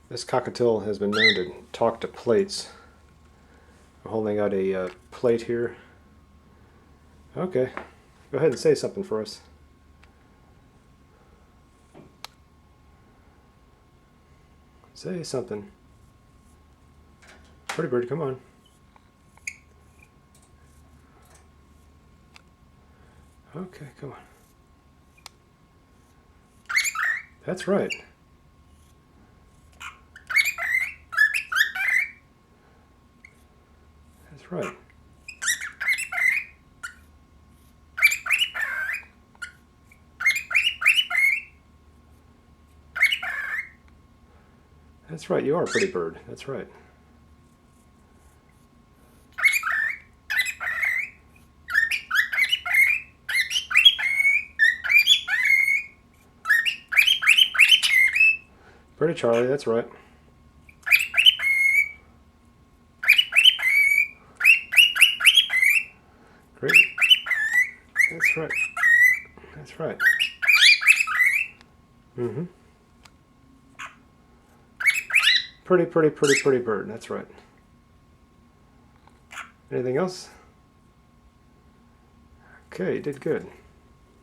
This cockatiel has been known to talk to plates. I'm holding out a plate here. Okay, go ahead and say something for us. Say something. Pretty bird, come on. Okay, come on. That's right. That's right. That's right, you are a pretty bird. That's right. Pretty Charlie, that's right. Great. That's right. That's right. Mm-hmm. Pretty bird. That's right. Anything else? Okay, you did good.